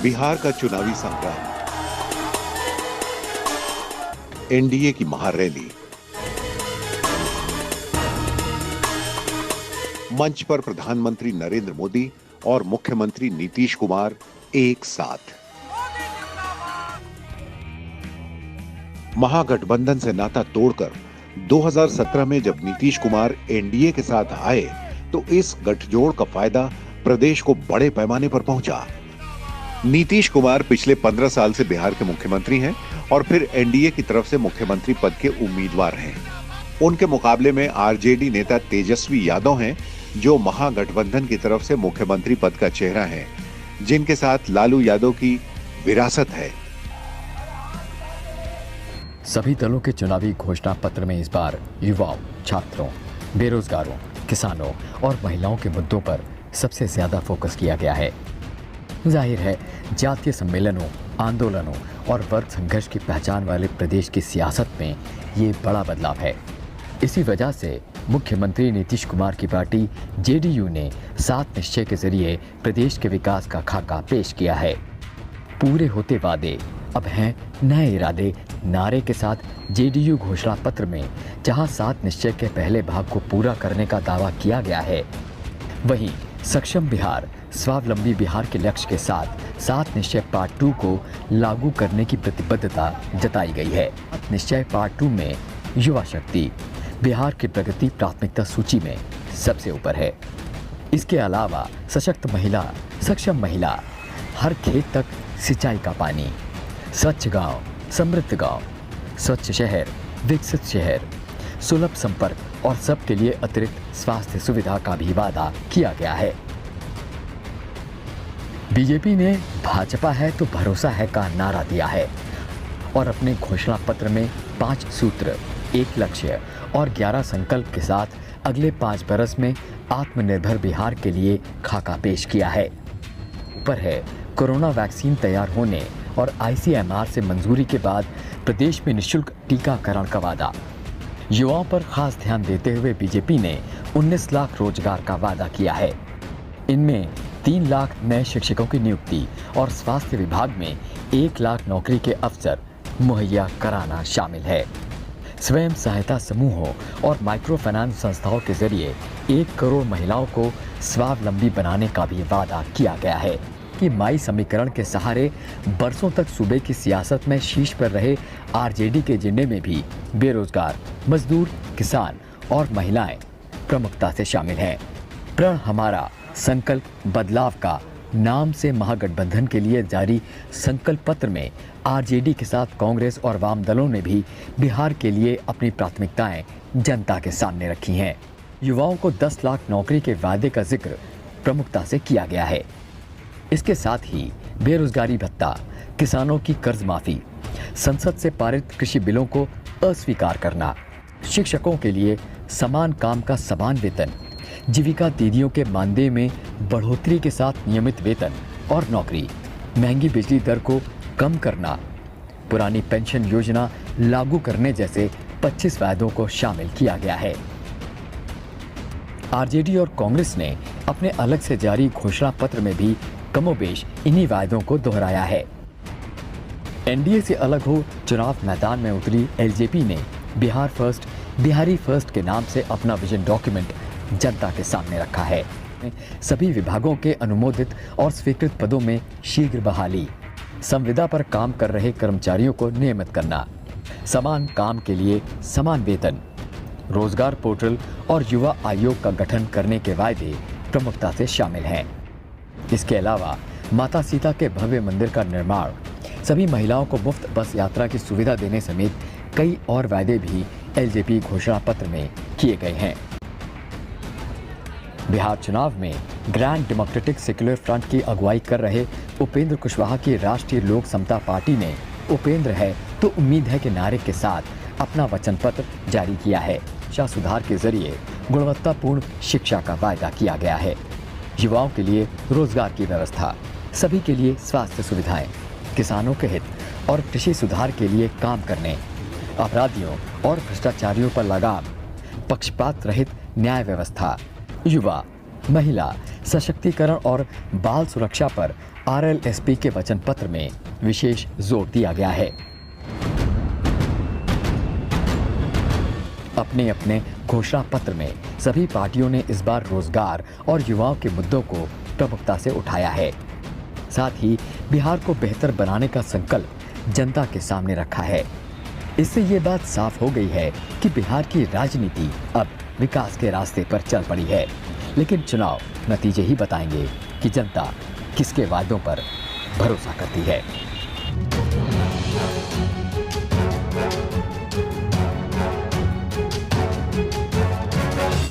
बिहार का चुनावी संग्राम, एनडीए की महारैली, मंच पर प्रधानमंत्री नरेंद्र मोदी और मुख्यमंत्री नीतीश कुमार एक साथ। महागठबंधन से नाता तोड़कर 2017 में जब नीतीश कुमार एनडीए के साथ आए तो इस गठजोड़ का फायदा प्रदेश को बड़े पैमाने पर पहुंचा। नीतीश कुमार पिछले 15 साल से बिहार के मुख्यमंत्री हैं और फिर एनडीए की तरफ से मुख्यमंत्री पद के उम्मीदवार हैं। उनके मुकाबले में आरजेडी नेता तेजस्वी यादव हैं, जो महागठबंधन की तरफ से मुख्यमंत्री पद का चेहरा है, जिनके साथ लालू यादव की विरासत है। सभी दलों के चुनावी घोषणा पत्र में इस बार युवाओं, छात्रों, बेरोजगारों, किसानों और महिलाओं के मुद्दों पर सबसे ज्यादा फोकस किया गया है। जाहिर है, जातीय सम्मेलनों, आंदोलनों और वर्ग संघर्ष की पहचान वाले प्रदेश की सियासत में ये बड़ा बदलाव है। इसी वजह से मुख्यमंत्री नीतीश कुमार की पार्टी जेडीयू ने 7 निश्चय के जरिए प्रदेश के विकास का खाका पेश किया है। पूरे होते वादे अब हैं नए इरादे नारे के साथ जेडीयू घोषणा पत्र में जहां 7 निश्चय के पहले भाग को पूरा करने का दावा किया गया है, वहीं सक्षम बिहार, स्वावलंबी बिहार के लक्ष्य के साथ 7 निश्चय पार्ट 2 को लागू करने की प्रतिबद्धता जताई गई है। 7 निश्चय पार्ट 2 में युवा शक्ति बिहार की प्रगति प्राथमिकता सूची में सबसे ऊपर है। इसके अलावा सशक्त महिला, सक्षम महिला, हर खेत तक सिंचाई का पानी, स्वच्छ गांव, समृद्ध गांव, स्वच्छ शहर, विकसित शहर, सुलभ संपर्क और सबके लिए अतिरिक्त स्वास्थ्य सुविधा का भी वादा किया गया है। बीजेपी ने भाजपा है तो भरोसा है का नारा दिया है और अपने घोषणा पत्र में 5 सूत्र, 1 लक्ष्य और 11 संकल्प के साथ अगले 5 बरस में आत्मनिर्भर बिहार के लिए खाका पेश किया है। ऊपर है कोरोना वैक्सीन तैयार होने और आईसीएमआर से मंजूरी के बाद प्रदेश में निःशुल्क टीकाकरण का वादा। युवाओं पर खास ध्यान देते हुए बीजेपी ने 19 लाख रोजगार का वादा किया है। इनमें 3 लाख नए शिक्षकों की नियुक्ति और स्वास्थ्य विभाग में 1 लाख नौकरी के अवसर मुहैया कराना शामिल है। स्वयं सहायता समूहों और माइक्रो फाइनेंस संस्थाओं के जरिए 1 करोड़ महिलाओं को स्वावलंबी बनाने का भी वादा किया गया है कि माई समीकरण के सहारे बरसों तक सूबे की सियासत में शीर्ष पर रहे आरजेडी के एजेंडे में भी बेरोजगार, मजदूर, किसान और महिलाएं प्रमुखता से शामिल हैं। प्रण हमारा संकल्प बदलाव का नाम से महागठबंधन के लिए जारी संकल्प पत्र में आरजेडी के साथ कांग्रेस और वाम दलों ने भी बिहार के लिए अपनी प्राथमिकताएं जनता के सामने रखी हैं। युवाओं को 10 लाख नौकरी के वादे का जिक्र प्रमुखता से किया गया है। इसके साथ ही बेरोजगारी भत्ता, किसानों की कर्ज माफी, संसद से पारित कृषि बिलों को अस्वीकार करना, शिक्षकों के लिए समान काम का समान वेतन, जीविका दीदियों के मानदेय में बढ़ोतरी के साथ नियमित वेतन और नौकरी, महंगी बिजली दर को कम करना, पुरानी पेंशन योजना लागू करने जैसे 25 वादों को शामिल किया गया है। आरजेडी और कांग्रेस ने अपने अलग से जारी घोषणा पत्र में भी कमोबेश इन्हीं वायदों को दोहराया है। एनडीए से अलग हो चुनाव मैदान में उतरी एलजेपी ने बिहार फर्स्ट, बिहारी फर्स्ट के नाम से अपना विजन डॉक्यूमेंट जनता के सामने रखा है। सभी विभागों के अनुमोदित और स्वीकृत पदों में शीघ्र बहाली, संविदा पर काम कर रहे कर्मचारियों को नियमित करना, समान काम के लिए समान वेतन, रोजगार पोर्टल और युवा आयोग का गठन करने के वायदे प्रमुखता से शामिल हैं। इसके अलावा माता सीता के भव्य मंदिर का निर्माण, सभी महिलाओं को मुफ्त बस यात्रा की सुविधा देने समेत कई और वायदे भी एलजेपी घोषणा पत्र में किए गए हैं। बिहार चुनाव में ग्रैंड डेमोक्रेटिक सेक्युलर फ्रंट की अगुवाई कर रहे उपेंद्र कुशवाहा की राष्ट्रीय लोक समता पार्टी ने उपेंद्र है तो उम्मीद है के नारे के साथ अपना वचन पत्र जारी किया है। शिक्षा सुधार के जरिए गुणवत्तापूर्ण शिक्षा का वायदा किया गया है। युवाओं के लिए रोजगार की व्यवस्था, सभी के लिए स्वास्थ्य सुविधाएं, किसानों के हित और कृषि सुधार के लिए काम करने, अपराधियों और भ्रष्टाचारियों पर लगाम, पक्षपात रहित न्याय व्यवस्था, युवा, महिला सशक्तिकरण और बाल सुरक्षा पर आरएलएसपी के वचन पत्र में विशेष जोर दिया गया है। अपने अपने घोषणा पत्र में सभी पार्टियों ने इस बार रोजगार और युवाओं के मुद्दों को प्रमुखता से उठाया है। साथ ही बिहार को बेहतर बनाने का संकल्प जनता के सामने रखा है। इससे ये बात साफ हो गई है कि बिहार की राजनीति अब विकास के रास्ते पर चल पड़ी है। लेकिन चुनाव नतीजे ही बताएंगे कि जनता किसके वादों पर भरोसा करती है।